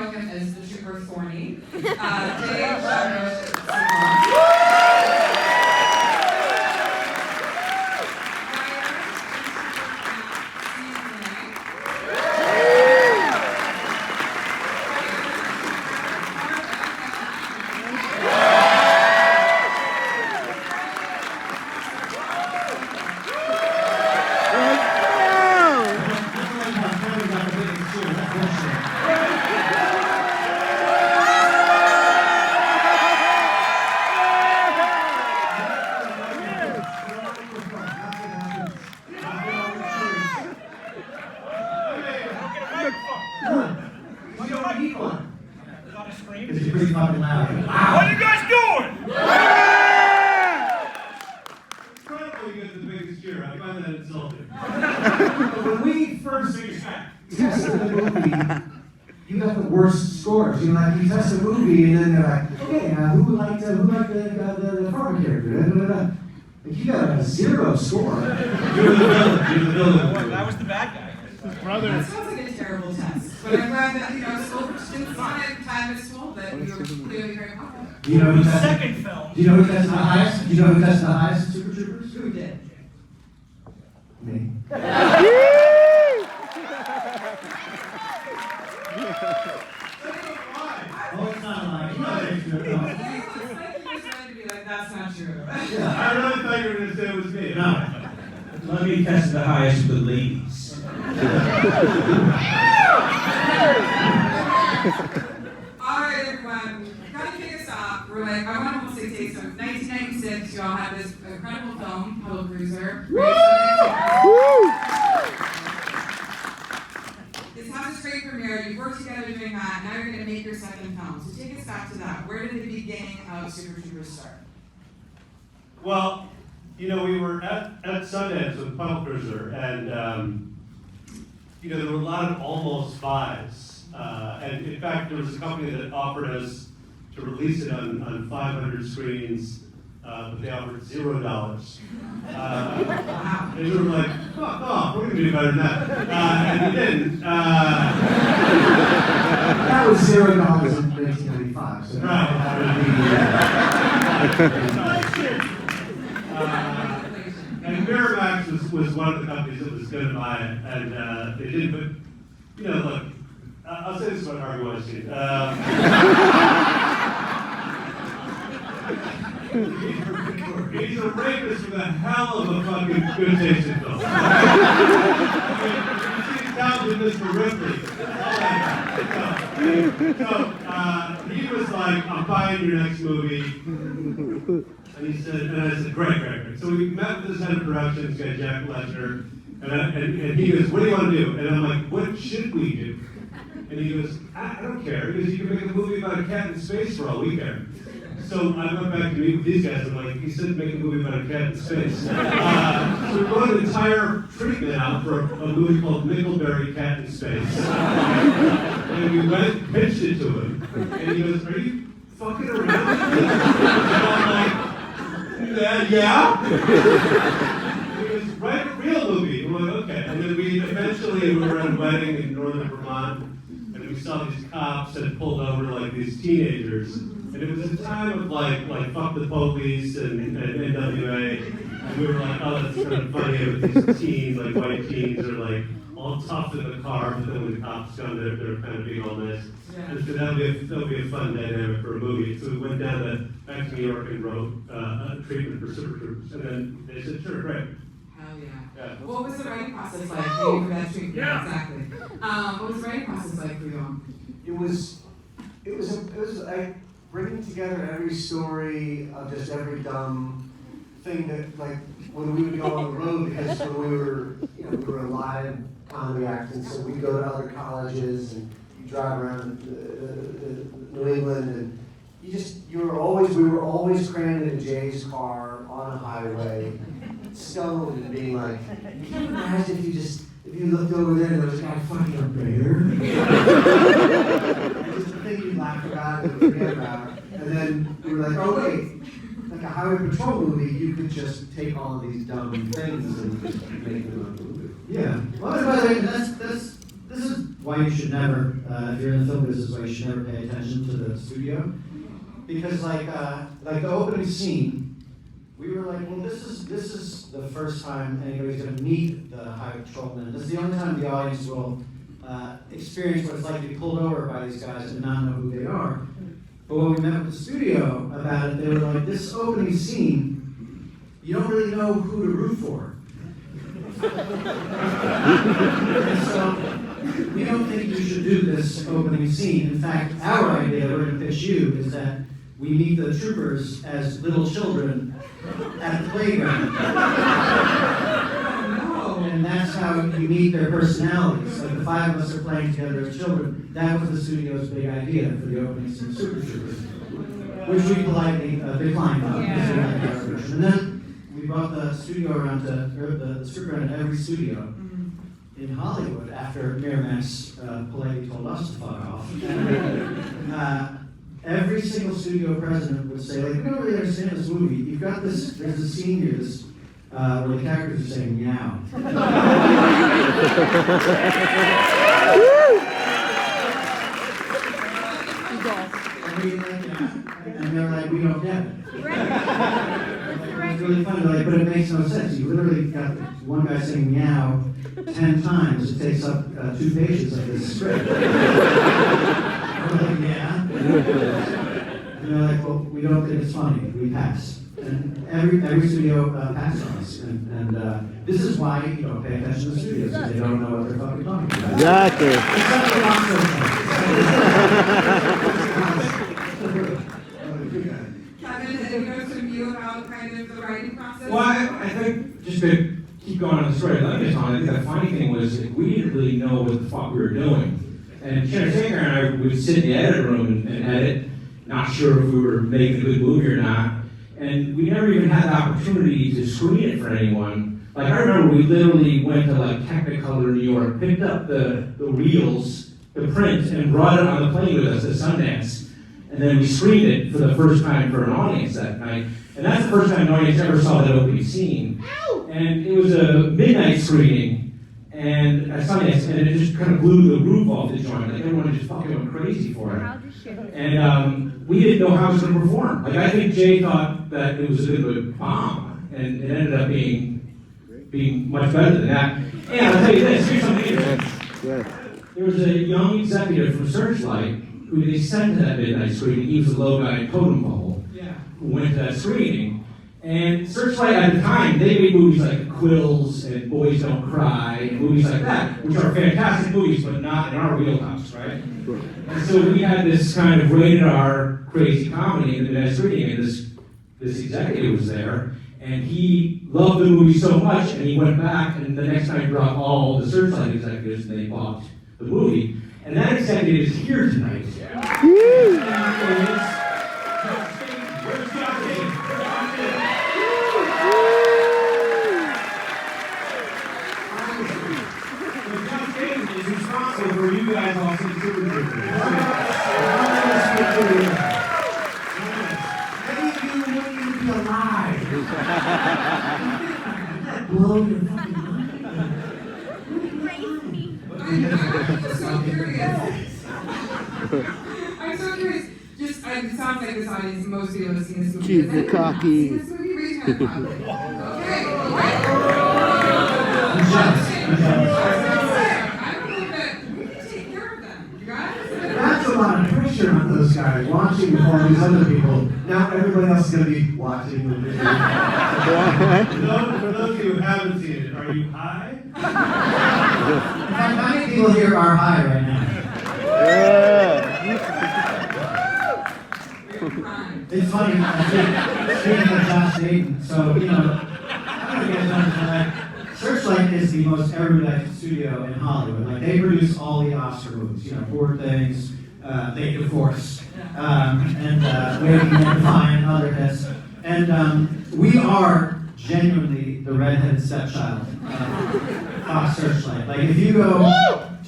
know him as the Trooper Thorny. Dave Shadrosh. It's pretty fucking loud. Wow. What are you guys doing? Incredible, you get the biggest cheer. I find that insulting. When we first tested the movie, you got the worst scores. You know, like you test a movie and then they're like, okay, now who liked the farmer character? Da, da, da, da. Like you got a 0 score. You're the villain. You're the villain. That was the bad guy. That sounds like a terrible test. But I'm glad that, school for students on it, time at school, that you were clearly very popular. Do you know who The tested? second film. Do you know who tested the highest? Do you know who tested the highest at Super Troopers? Who did? Me. Oh, it's not lying. No, it's true. No. That's not true. I really thought you were going to say it was me. No. Let me test the highest with the ladies. Alright, everyone, gotta kick us off. We're like, I want to almost say take some. 1996, y'all had this incredible film, Puddle Cruiser. This has a straight premiere. You worked together doing that. Now you're going to make your second film. So take us back to that. Where did the beginning of Super Troopers start? Well, we were at Sundance with Puddle Cruiser, and there were a lot of almost buys. And in fact, there was a company that offered us to release it on 500 screens, but they offered $0. And we were like, fuck off, we're going to do better than that. And we didn't. That was $0 in 1995. So And Miramax was one of the companies that was going to buy it, and they didn't. But look, I'll say this about Harvey Weinstein. He's a rapist with a hell of a fucking good taste in film. You see down with Mr. Ripley. So he was like, I'm buying your next movie. And he said, and I said, great. So we met with this head of production, this guy Jack Fletcher, and he goes, what do you want to do? And I'm like, what should we do? And he goes, I don't care. He goes, you can make a movie about a cat in space for all we care. So I went back to meet with these guys. I'm like, he said make a movie about a cat in space. So we wrote an entire treatment out for a movie called Mickleberry Cat in Space. And we went and pitched it to him. And he goes, are you fucking around with me? And I'm like, yeah? He goes, write a real movie. And we're like, okay. And then we were at a wedding in northern Vermont. And we saw these cops that pulled over like these teenagers. And it was a time of like fuck the police and NWA. And we were like, oh, that's kind of funny with these teens, like white teens are like all tough in the car, but then when the cops come, they're kind of being all nice. Yeah. And so that'll be a fun dynamic for a movie. So we went back to New York and wrote a treatment for Super Troopers. And then they said, sure, great. Hell yeah. Yeah. What was the writing process like for that treatment? Yeah. Exactly. What was the writing process like for you all? it was like bringing together every story of just every dumb thing that, like, when we would go on the road, because when we were a live comedy act, and so we'd go to other colleges and you drive around New England, and we were always crammed into Jay's car on a highway, stoned, and being like, can you imagine if you looked over there and there was a guy fucking a bear? Just a thing you laugh about and forget about. And then we were like, oh wait, like a highway patrol movie, you could just take all of these dumb things and just make them a movie. Yeah. Well, by the way, this is why you should never if you're in the film business, like, you should never pay attention to the studio. Because like the opening scene, we were like, well, this is the first time anybody's gonna meet the Highway Patrolman. This is the only time the audience will experience what it's like to be pulled over by these guys and not know who they are. But when we met with the studio about it, they were like, this opening scene, you don't really know who to root for. And so, we don't think you should do this opening scene. In fact, our idea, we're going to pitch you, is that we meet the troopers as little children at the playground. And that's how you meet their personalities. Like the five of us are playing together as children. That was the studio's big idea for the opening scene of Super Troopers, which we politely declined on. And then we brought the studio around to, or the script around to every studio in Hollywood after Miramax politely told us to fuck off. And, every single studio president would say, like, we don't really understand this movie. You've got this, there's a scene here, this, where the characters are saying meow. And they're like, we don't get it. It's really funny, like, but it makes no sense. You literally got one guy saying meow 10 times. It takes up 2 pages of this script. We're like, yeah. And they're like, well, we don't think it's funny. We pass. And every studio passed on us. And this is why you don't pay attention to the studios, because they don't know what they're fucking talking about. Exactly. Kevin, any notes from you about kind of the writing process? Well, I think, just to keep going on the story, I think the funny thing was that we didn't really know what the fuck we were doing. And Jenna Taker and I would sit in the edit room and edit, not sure if we were making a good movie or not. And we never even had the opportunity to screen it for anyone. Like, I remember we literally went to like Technicolor New York, picked up the reels, the print, and brought it on the plane with us to Sundance. And then we screened it for the first time for an audience that night. And that's the first time an audience ever saw that opening scene. And it was a midnight screening. And at Sundance, and it just kind of blew the roof off the joint. Like, everyone just fucking went crazy for it. And we didn't know how it was going to perform. Like, I think Jay thought that it was a bit of a bomb, and it ended up being much better than that. And I'll tell you this, here's something interesting. There was a young executive from Searchlight who they sent to that midnight screening. He was a low guy in Totem Pole who went to that screening. And Searchlight at the time, they made movies like Quills and Boys Don't Cry, and movies like that, which are fantastic movies, but not in our wheelhouse, right? And so we had this kind of rated R crazy comedy in the midnight screening, and this executive was there, and he loved the movie so much, and he went back, and the next night brought all the Searchlight executives, and they bought the movie. And that executive is here tonight. For you guys all see Super Troopers. Any of you wouldn't even be alive. Blow your fucking mind. I'm so curious. I'm so curious. Just, it sounds like this audience, most people have seen this movie. Keep Has it anyone not cocky. seen this movie? Raise your hand loudly. Okay. That's a lot of pressure on those guys, watching all these other people. Now everybody else is going to be watching the video. For those of you who haven't seen it, are you high? In fact, how many people here are high right now? It's funny, speaking of Josh Dayton, so, you know, I'm going to get done tonight. Searchlight is the most ever-elected studio in Hollywood. Like, they produce all the Oscar movies, you know, Poor Things, They Divorce, and Waiting and Fine, other hits. And we are genuinely the redheaded stepchild of Fox Searchlight. Like, if you go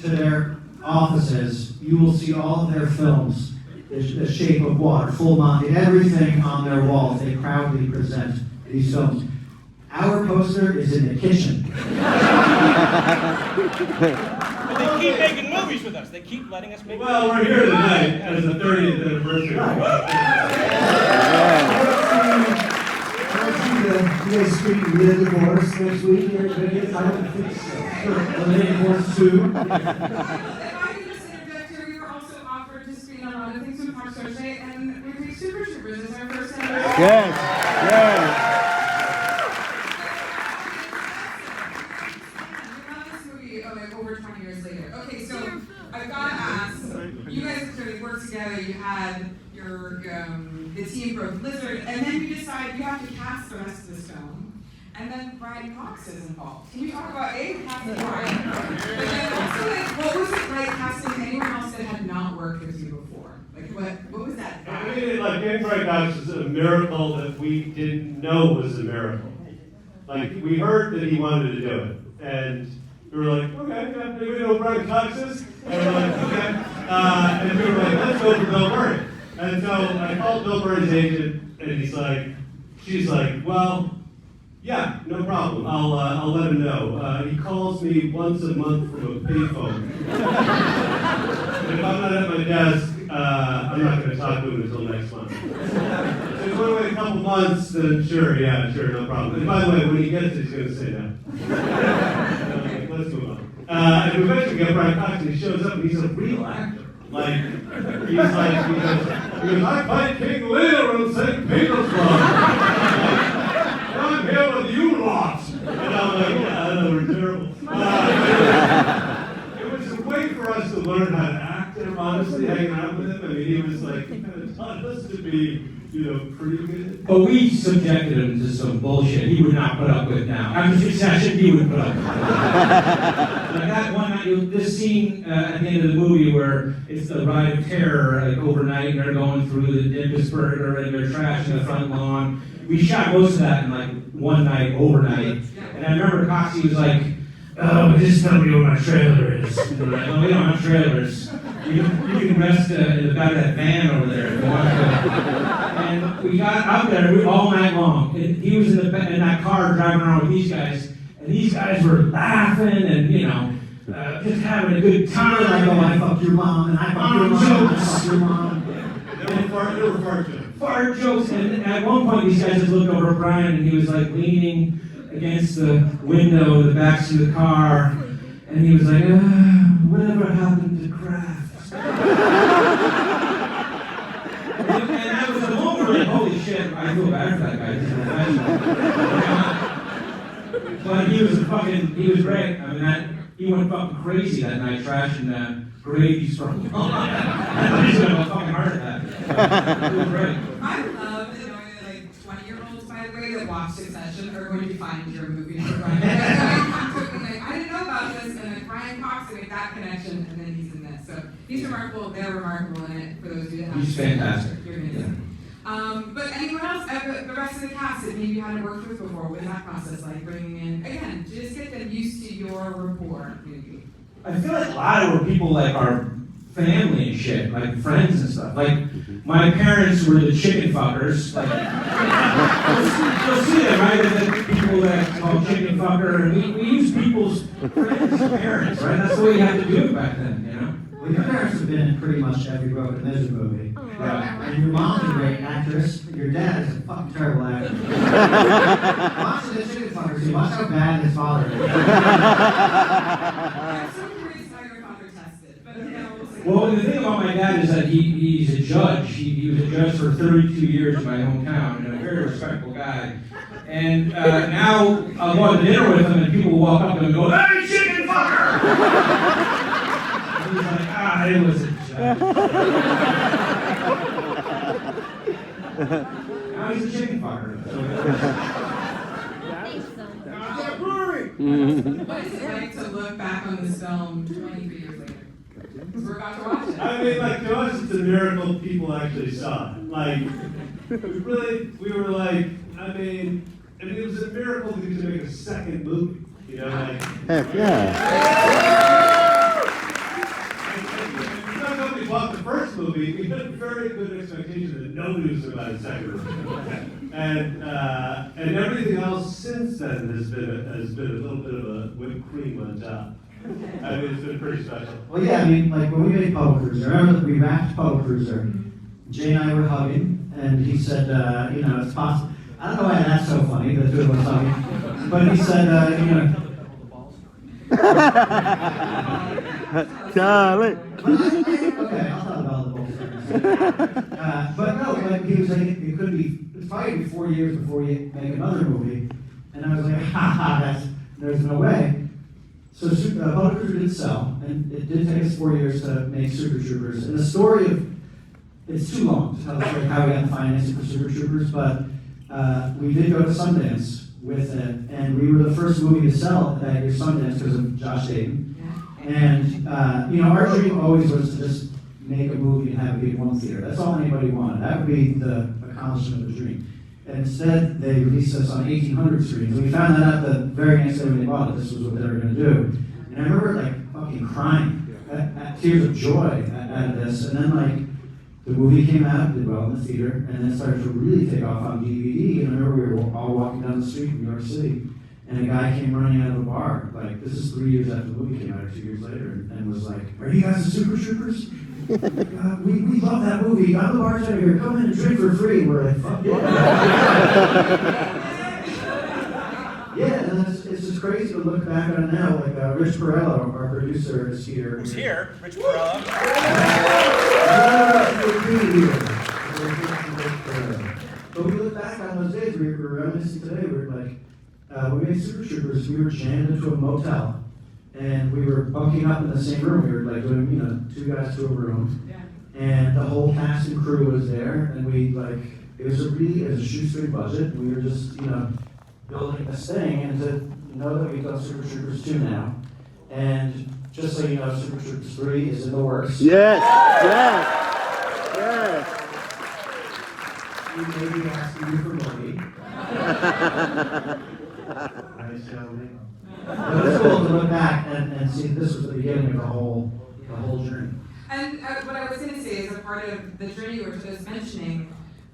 to their offices, you will see all of their films, The Shape of Water, Full Monty, everything on their walls. They proudly present these films. Our poster is in the kitchen. They keep making movies. movies with us. They keep letting us make Well, we're here tonight as the 30th anniversary. You guys speak Real Divorce next week here in Vegas? I don't think so. Real Divorce 2. If I could just interject here, we were also offered to screen a lot of things with Mark Soche, and we reached Super Troopers as our first anniversary. Yes, yes. We love this movie like over 20 years later. Okay, so I've got to ask, you guys actually worked together, you had your, the team for Blizzard, and then you decide you have to cast the rest of this film, and then Brian Cox is involved. Can you talk about casting Brian? But then also, like, what was it like casting anyone else that had not worked with you before? Like, what was that? I mean, like, getting Brian Cox was a miracle that we didn't know was a miracle. Like, we heard that he wanted to do it, and we were like, okay, yeah, do we know who Brian Cox is? And we were like, okay. And we were like, let's go for Bill Murray. And so I called Bill Murray's agent, and she's like, well, yeah, no problem. I'll let him know. He calls me once a month from a payphone. And if I'm not at my desk, I'm not going to talk to him until next month. So if we wait a couple months, then sure, no problem. And by the way, when he gets it, he's going to say no. Let's move on. And we eventually get Brian Cox, and he shows up, and he's a real actor. Like, he goes, I fight King Lear in St. Petersburg. I'm here with you lot. And I'm like, yeah, I know, we're terrible. It was a way for us to learn how to act, and honestly, hanging out with him. I mean, he was like, he kind of taught us to be, pretty good. But we subjected him to some bullshit he would not put up with now. After Succession, he would put up with it. Like that one night, this scene at the end of the movie where it's the ride of terror, like overnight, and they're going through the Dimpus Burger and they're trashing the front lawn. We shot most of that in like one night, overnight. And I remember Coxie was like, oh, but just tell me where my trailer is. And we're like, oh, we don't have trailers. You can rest in the back of that van over there if you want to. And we got out there all night long. And he was in that car driving around with these guys, and these guys were laughing and, just having a good time. I go, I fucked your mom, and I fucked your mom, and I fucked your mom. They were fart jokes. Fart jokes. And at one point, these guys just looked over at Brian, and he was like leaning against the window of the backseat of the car, and he was like, whatever happened to Kraft? And that was the moment where, like, holy shit, I feel bad for that guy. He's a professional. But he was great. I mean, he went fucking crazy that night, trashing Grady's from He's gonna have a fucking heart attack. It was great. I love knowing that, like, 20-year-olds, by the way, that watch Succession are going to find your movie for Brian. Like, I didn't know about this, and then Brian Cox made that connection, and then he's in this. So he's remarkable. They're remarkable in it. For those of you that have He's fantastic. You're amazing. But anyone else, the rest of the cast that maybe you hadn't worked with before, what was that process like, bringing in, again, just get them used to your rapport, maybe? I feel like a lot of people like our family and shit, like friends and stuff. Like my parents were the chicken fuckers. Like you'll see that, right? The people that call chicken fucker, and we use people's friends as parents, right? That's the way you had to do it back then, Well, your parents have been in pretty much every Broken Lizard movie. Right. And your mom's a great actress, but your dad is a fucking terrible actor. Watch the chicken fucker, see, watch how bad his father is. I'm so curious how your father tested, but we'll see. Well, the thing about my dad is that he's a judge. He was a judge for 32 years in my hometown, and a very respectful guy. And now I'll go out to dinner with him, and people will walk up to him and go, "Hey, chicken fucker!" And he's like, it was a joke. Now he's a chicken fucker. What is it like to look back on this film 23 years later? Because we're about to watch it. I mean, like, to us, it's a miracle people actually saw it. Like, we were like, I mean, it was a miracle to make a second movie. Like. Heck yeah. Because when we bought the first movie, we had a very good expectation that no news about a second movie. And everything else since then has been a little bit of a whipped cream on top. I mean, it's been pretty special. Well, yeah, I mean, like when we made Puddle Cruiser, I remember that we wrapped Puddle Cruiser. Jay and I were hugging, and he said, you know, it's possible. I don't know why that's so funny, the two of us hugging. But he said, you know. Charlie. Okay, I'll talk about the Bulls. But no, like he was like, it could be, it's probably 4 years before you make another movie. And I was like, there's no way. So Puddle Cruiser did sell, and it did take us 4 years to make Super Troopers. And the story of, it's too long to tell the story of how we got the financing for Super Troopers, but we did go to Sundance with it, and we were the first movie to sell at that year's Sundance because of Josh Dayton. And, you know, our dream always was to just make a movie and have it be in one theater. That's all anybody wanted. That would be the accomplishment of the dream. And instead, they released us on 1,800 screens. And we found that out the very next day when they bought it. This was what they were going to do. And I remember, like, fucking crying, at tears of joy at this. And then, like, the movie came out, did well in the theater, and then started to really take off on DVD. And I remember we were all walking down the street in New York City, and a guy came running out of a bar. Like, this is 3 years after the movie came out, or 2 years later, and was like, "Are you guys the Super Troopers? We love that movie. I'm the bartender here. Come in and drink for free." We're like, "Fuck yeah." Yeah, and it's just crazy to look back on it now. Like, Rich Perello, our producer, is here. Who's here? Rich Perello. But we look back on those days, we were reminiscing today, we were like, we made Super Troopers, we were jammed into a motel, and we were bunking up in the same room. We were like doing, you know, 2 guys to a room, and the whole cast and crew was there, and we like, it was a shoestring budget. We were just, you know, building this thing, and to know that we've done Super Troopers 2 now, and just so you know, Super Troopers 3 is in the works. Yes, yes, yes. We may be asking you for money. I shall be. But it's cool to look back and see this was the beginning of the whole journey. And what I was going to say is a part of the journey you were just mentioning,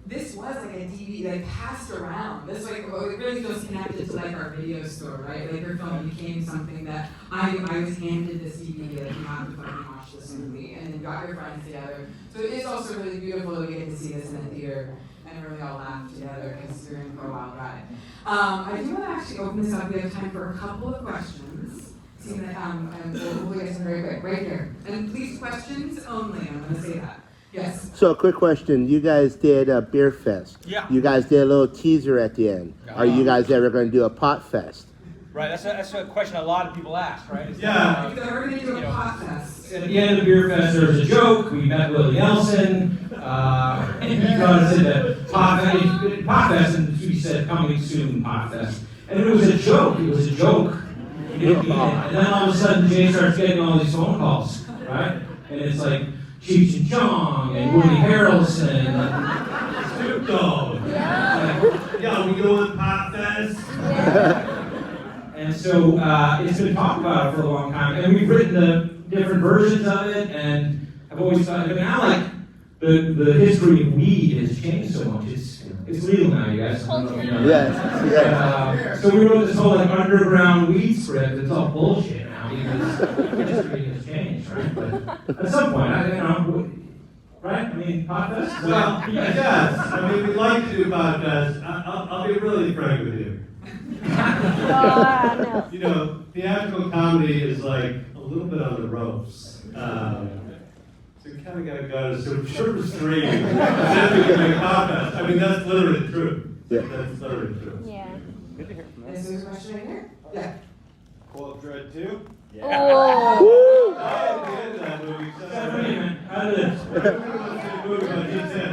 this was like a DVD, like passed around. This like, well, it really feels connected to like our video store, right? Like your film became something that I was handed this DVD, like you have to fucking watch this movie, and then got your friends together. So it is also really beautiful that we get to see this in a theater and really all laugh together, considering for a while ride. I do want to actually open this up. We have time for a couple of questions. See that, and we'll get some very quick, right here. And please, questions only. I'm going to say that. Yes. So, quick question. You guys did a beer fest. Yeah. You guys did a little teaser at the end. Are you guys ever going to do a pot fest? Right, that's a question a lot of people ask, right? Yeah. So we're going to do a pot fest. At the end of the beer fest, there was a joke. We met Willie Nelson. He brought us into pot fest, and we said, "Coming soon, pot fest." And it was a joke. It was a joke. And then all of a sudden, Jay starts getting all these phone calls, right? And it's like Cheech and Chong and Woody Harrelson, Snoop Dogg. Yeah, we go on Pop Fest. And so it's been talked about for a long time, and we've written the different versions of it, and I've always thought, now like the history of weed has changed so much. It's legal now, you guys. I don't know if you know that. Yes. So we wrote this whole like underground weed script. It's all bullshit now because the history has changed, right? But at some point, right? I mean, pot fest. Well, yes. I mean, we'd like to do Pop Fest. I'll be really frank with you. You know, theatrical comedy is like a little bit on the ropes. So you kind of got to go to Super Troopers 3 and then we can make Pop Fest. I mean, that's literally true. Yeah. That's literally true. Yeah. Is there a question right here? Yeah. Quote Dread 2? Oh. I did that movie. So How did it? movie, but he said.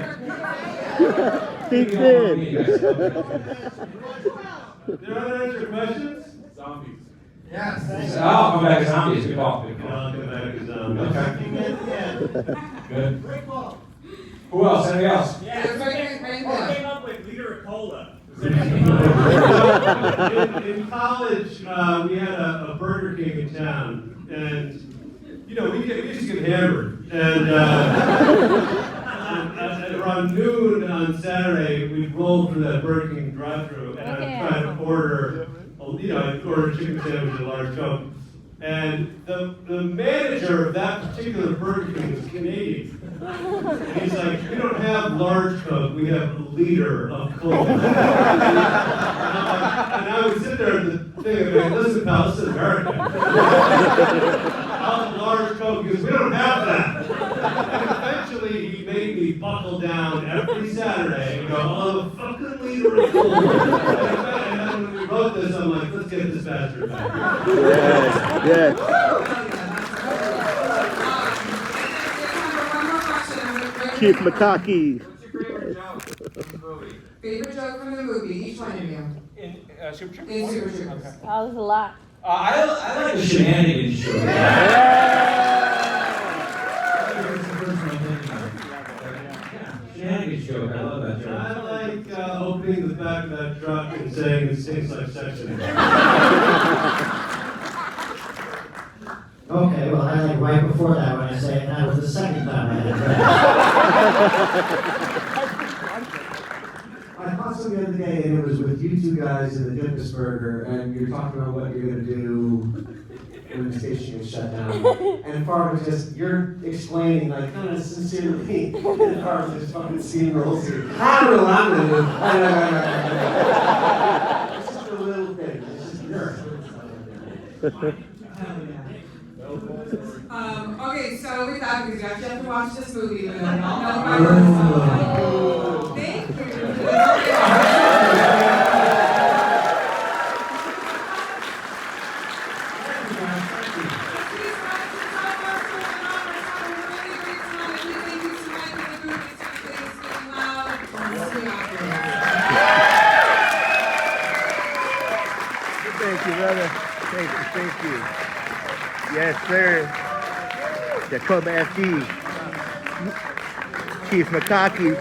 He did. Did I answer your questions? Zombies. Yes. I'll come back to zombies. Good call. Good call. I'll come back to zombies. Good. Who else? Anybody else? Yeah. It's right here, right there. came up with Liter of Cola? In college, we had a Burger King in town, and you know we used to get hammered. And at around noon on Saturday, we'd roll through that Burger King drive-thru, and I'd try to order, you know, I'd order a chicken sandwich and a large Coke. And the manager of that particular Burger King was Canadian. And he's like, we don't have large Coke, we have a liter of Coke. And I would sit there at the thing and be like, listen, pal, this is America. I'll have a large Coke because we don't have that. And eventually he made me buckle down every Saturday and go, I'll have a fucking liter of Coke. And then when we wrote this, I'm like, let's get this bastard back. Yes, yes. Chief Makaki. What's your favorite joke from the movie? Favorite joke from the movie, each one of you. In Super Troopers? In Super Troopers. Okay. That was a lot. I like the shenanigans show. Shenanigans joke, I love that I joke. like opening the back of that truck and saying it stinks like sex in it. Okay, well, I like right before that when I say it, and that was the second time I had it. I caught something the other day, and it was with you two guys in the Dimpus Burger, and you're talking about what you're gonna do when the station gets shut down. And Farr was just, you're explaining, like, kind of sincerely, and Farr was just fucking steamrolls you. I don't know what I'm gonna do. It's just a little thing, it's just nerve. Okay, so with that, because you actually have to watch this movie, but I don't know about it. Thank you. Thank you, brother. Thank you. Yes, sir. The Club FD. Chief Makaki.